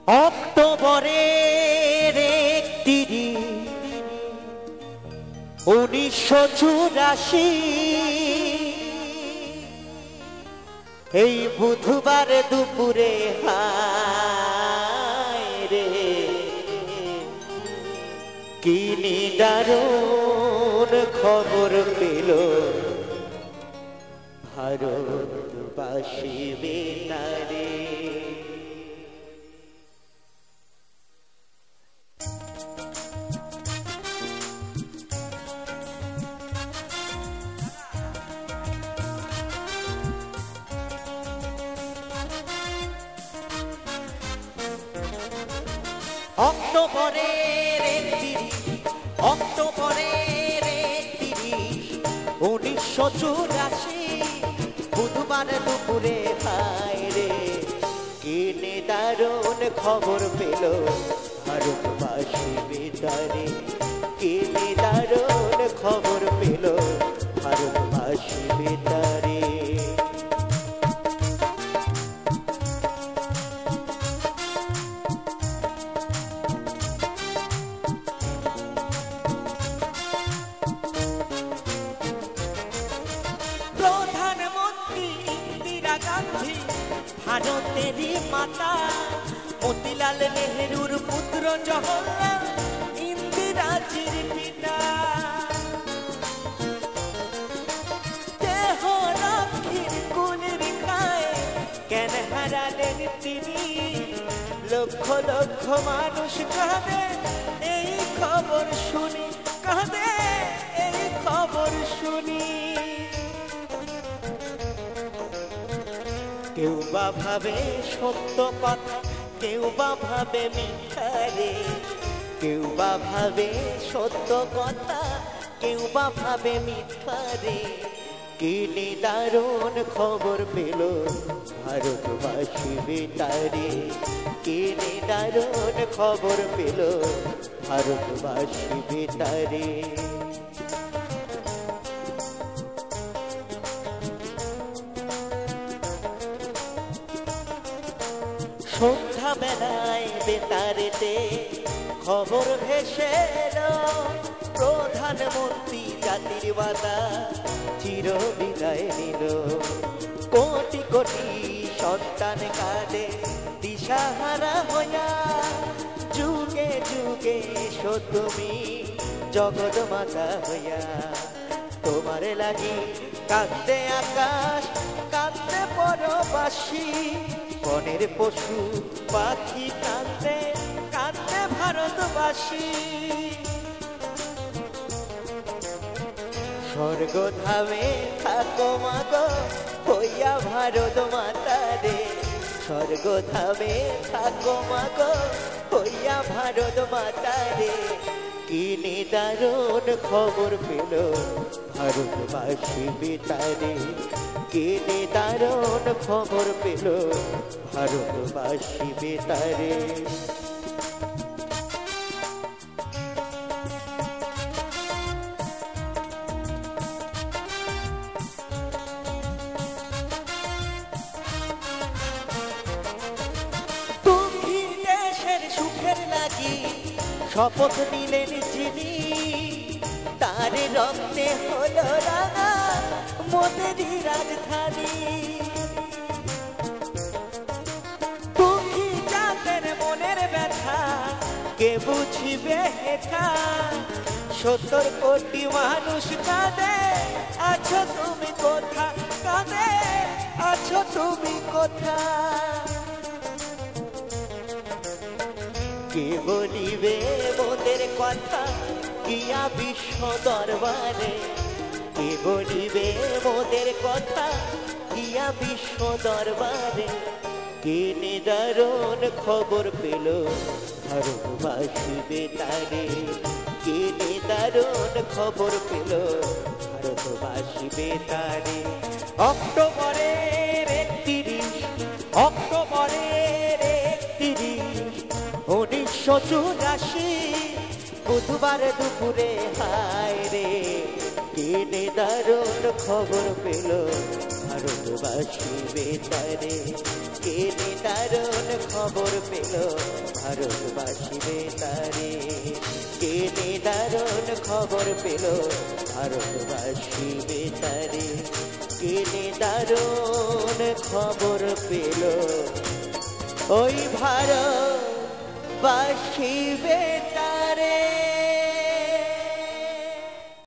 অক্টোবরের 1984 এই বুধবার দুপুরে হায় রে কি নিদারুণ খবর পেল ভারতবাসী বেতারে। অক্টোবরের 1984 বুধবার দুপুরে হায় রে কি নিদারুণ খবর পেল ভারতবাসী বেতারে। কি নিদারুণ খবর পেল ভারতবাসী বেতারে। প্রধানমন্ত্রী ইন্দিরা গান্ধী ভারতেরই মাতা, মতিলাল নেহেরুর পুত্র জওহরলাল ইন্দিরাজির পিতা। দেহ রক্ষীর গুণের খায় কেন হারালেন তিনি, লক্ষ লক্ষ মানুষ কাঁদে এই খবর শুনি, কাঁদে এই খবর শুনি। কেউ বা ভাবে সত্য কথা, কেউ বা ভাবে মিথ্যা রে। কেউ বা ভাবে সত্য কথা, কেউ বা ভাবে মিথ্যা রে। কি নিদারুণ খবর পেল ভারতবাসী বেতারে। কি নিদারুণ খবর পেল ভারতবাসী বেতারে। সন্ধ্যা বেলায় বেতারেতে খবর ভেসে এলো, প্রধানমন্ত্রী জাতির বাতা চির বিদায় নিল। কোটি কোটি সন্তান কাঁদে দিশাহারা হইয়া, যুগে যুগে এসো তুমি জগৎ মাতা হইয়া। তোমার লাগি কাঁদতে আকাশ, কাঁদতে পরবাসী, বনের পশু পাখি কাঁদতে কাঁদতে ভারতবাসী। স্বর্গ ধামে থাকো মাগো হইয়া ভারত মাতা রে। স্বর্গ ধামে থাকো মাগো হইয়া ভারত মাতা রে। কি নিদারুণ খবর পেল ভারতবাসী বেতারে। কি নিদারুণ খবর পেল ভারতবাসী বেতারে। দুঃখী দেশের সুখের লাগি শপথ নিলেন যিনি, তার রক্তে হলো রাঙা মোদেরই রাজধানী। দুঃখী জাতের মনের ব্যথা কে বুঝিবে একা, 70 কোটি মানুষ কাঁদে আছো তুমি কোথা, কাঁদে আছো তুমি কোথা। কে বলিবে মোদের কথা গিয়া বিশ্ব দরবারে। কে বলিবে মোদের কথা গিয়া বিশ্ব দরবারে। কে নিদারুণ খবর পেল ভারতবাসী বেতারে। কে নিদারুণ খবর পেল ভারতবাসী বেতারে। অক্টোবরের 1984 বুধবার দুপুরে হায় রে কি নিদারুণ খবর পেল। ভারতবাসী বেতারে কে নিদারুণ খবর পেল ভারতবাসী বেতারে কে নিদারুণ খবর পেল ভারতবাসী বেতারে কে নিদারুণ খবর পেল ওই ভারতবাসী বেতারে।